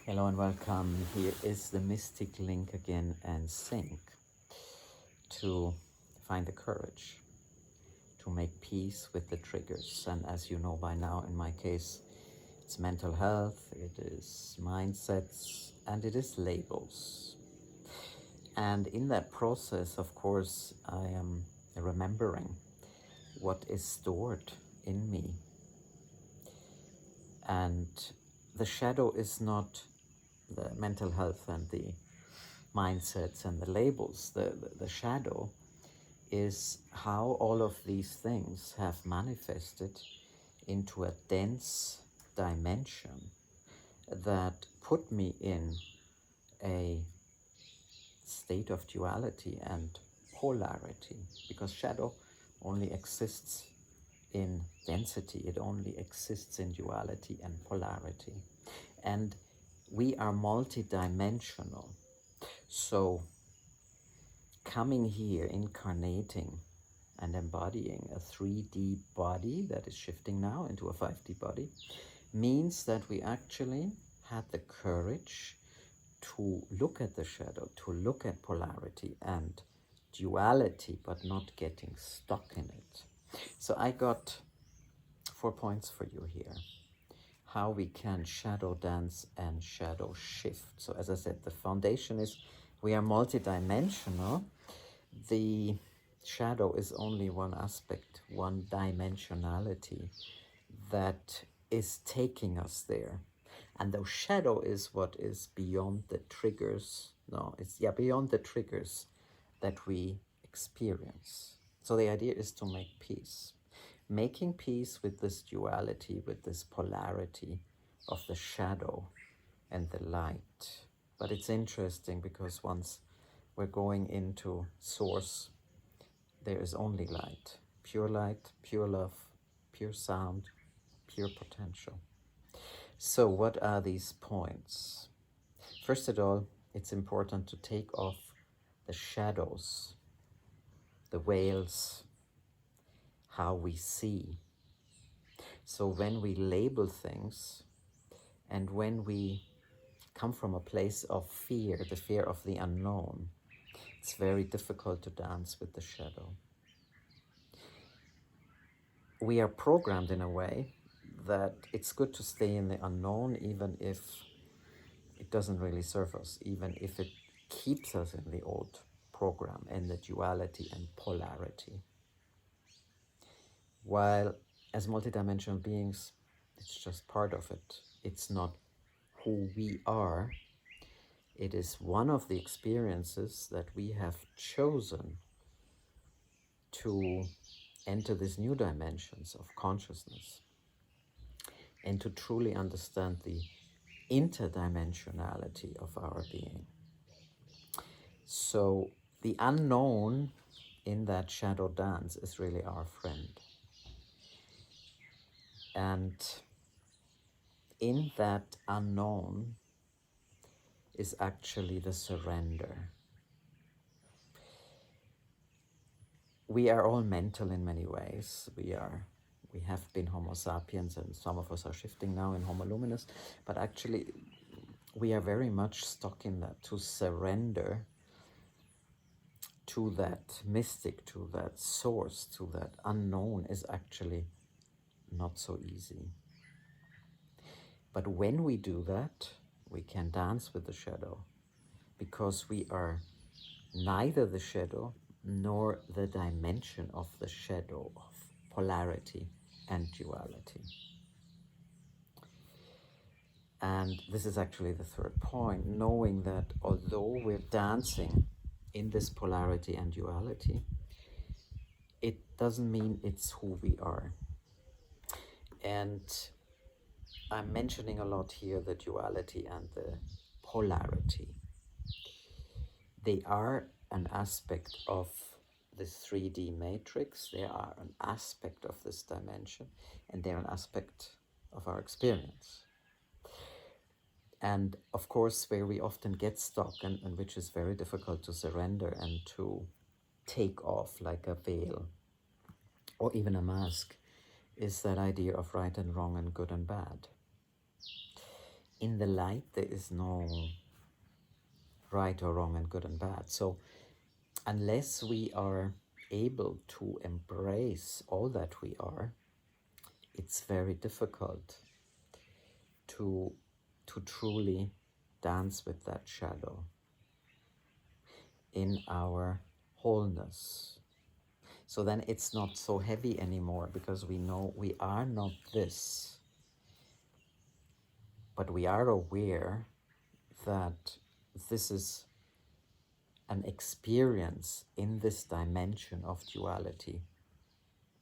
Hello and welcome. Here is the mystic link again and sync to find the courage to make peace with the triggers. And as you know by now, in my case, it's mental health, it is mindsets, and it is labels. And in that process, of course, I am remembering what is stored in me. And the shadow is not the mental health and the mindsets and the labels. The shadow is how all of these things have manifested into a dense dimension that put me in a state of duality and polarity, because shadow only exists in density, it only exists in duality and polarity. And we are multidimensional. So coming here, incarnating and embodying a 3D body that is shifting now into a 5D body, means that we actually had the courage to look at the shadow, to look at polarity and duality, but not getting stuck in it. So I got 4 points for you here. How we can shadow dance and shadow shift. So as I said, the foundation is we are multidimensional. The shadow is only one aspect, one dimensionality that is taking us there. And the shadow is what is beyond the triggers. No, it's beyond the triggers that we experience. So the idea is to make peace. Making peace with this duality, with this polarity of the shadow and the light. But it's interesting because once we're going into source, there is only light, pure love, pure sound, pure potential. So what are these points? First of all, it's important to take off the shadows, the veils, how we see. So when we label things and when we come from a place of fear, the fear of the unknown, it's very difficult to dance with the shadow. We are programmed in a way that it's good to stay in the unknown, even if it doesn't really serve us, even if it keeps us in the old program and the duality and polarity. While as multidimensional beings, it's just part of it. It's not who we are. It is one of the experiences that we have chosen to enter these new dimensions of consciousness and to truly understand the interdimensionality of our being. So the unknown in that shadow dance is really our friend. And in that unknown is actually the surrender. We are all mental in many ways. We have been Homo sapiens, and some of us are shifting now in Homo luminous, but actually we are very much stuck in that. To surrender to that mystic, to that source, to that unknown is actually not so easy. But when we do that, we can dance with the shadow, because we are neither the shadow nor the dimension of the shadow of polarity and duality. And this is actually the third point, knowing that although we're dancing in this polarity and duality, it doesn't mean it's who we are. And I'm mentioning a lot here the duality and the polarity. They are an aspect of this 3D matrix. They are an aspect of this dimension, and they're an aspect of our experience. And of course, where we often get stuck, and which is very difficult to surrender and to take off like a veil or even a mask, is that idea of right and wrong and good and bad. in the light there is no right or wrong and good and bad. So unless we are able to embrace all that we are, it's very difficult to truly dance with that shadow in our wholeness. So then it's not so heavy anymore, because we know we are not this, but we are aware that this is an experience in this dimension of duality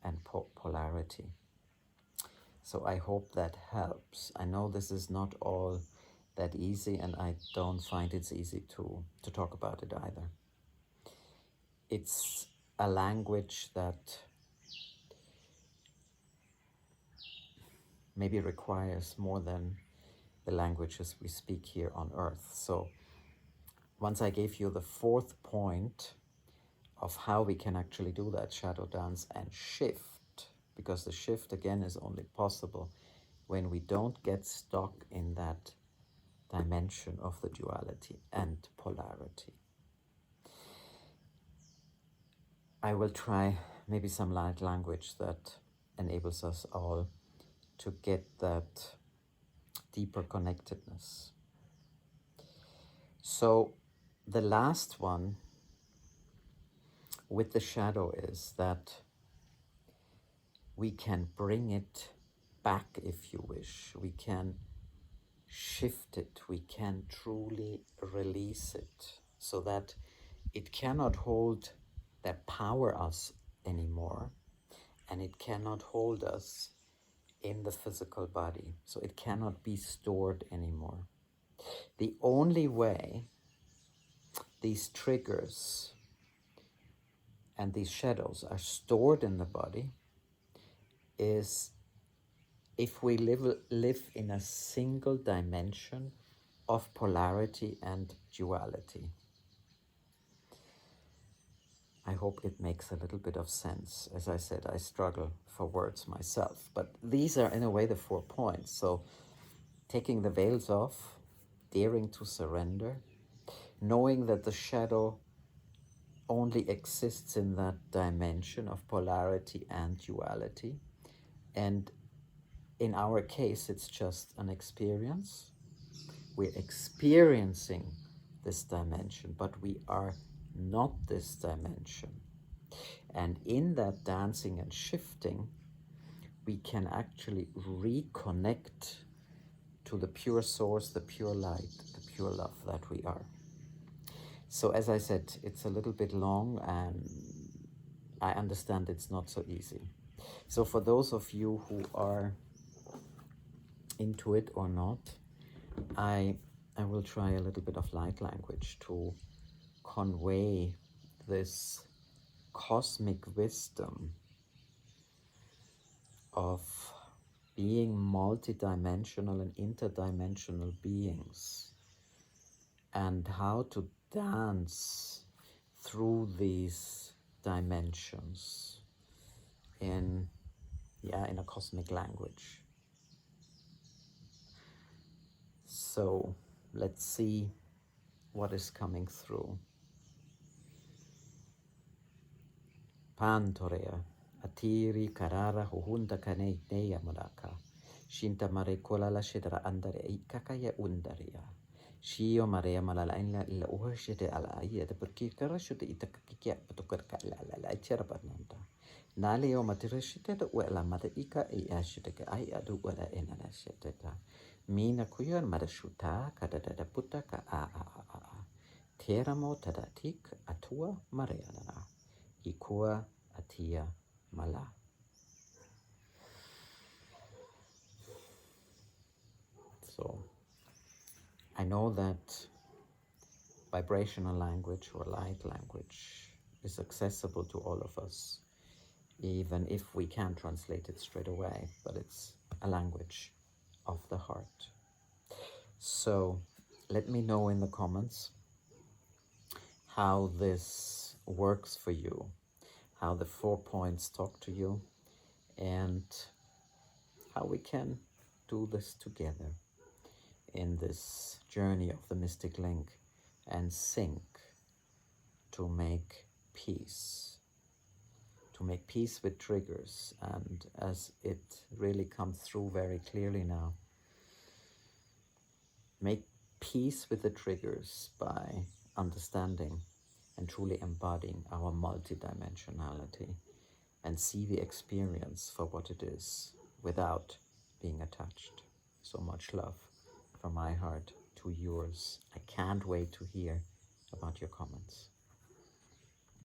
and polarity. So I hope that helps. I know this is not all that easy, and I don't find it's easy to talk about it either. It's a language that maybe requires more than the languages we speak here on earth. So once I gave you the fourth point of how we can actually do that shadow dance and shift, because the shift again is only possible when we don't get stuck in that dimension of the duality and polarity. I will try maybe some light language that enables us all to get that deeper connectedness. So the last one with the shadow is that we can bring it back, if you wish. We can shift it. We can truly release it so that it cannot hold that power us anymore, and it cannot hold us in the physical body. So it cannot be stored anymore. The only way these triggers and these shadows are stored in the body is if we live in a single dimension of polarity and duality. I hope it makes a little bit of sense. As I said, I struggle for words myself, but these are in a way the 4 points. So taking the veils off, daring to surrender, knowing that the shadow only exists in that dimension of polarity and duality, and in our case it's just an experience. We're experiencing this dimension, but we are not this dimension. And in that dancing and shifting, we can actually reconnect to the pure source, the pure light, the pure love that we are. So as I said, it's a little bit long, and I understand it's not so easy. So for those of you who are into it or not, I will try a little bit of light language to convey this cosmic wisdom of being multidimensional and interdimensional beings, and how to dance through these dimensions in a cosmic language. So let's see what is coming through. Pantorea, atiri karara huhunda kanei neya malaka. Shinta mare kola la shedra andare ikakaya undaria. Shio marea malala inla illa uhashete ala ayeda perché karashute itakakia patukarka la cherbananda. Nale o matirashite da uela mata ika e ashiteka ay adu uela enana sheteta. Mina kuyon madashuta kadada puta ka a. Teramo tadatik atua mareana. Ikua atia mala. So I know that vibrational language or light language is accessible to all of us, even if we can't translate it straight away, but it's a language of the heart. So let me know in the comments how this works for you, how the 4 points talk to you, and how we can do this together in this journey of the mystic link and sync to make peace, with triggers. And as it really comes through very clearly now, make peace with the triggers by understanding and truly embodying our multidimensionality and see the experience for what it is without being attached. So much love from my heart to yours. I can't wait to hear about your comments.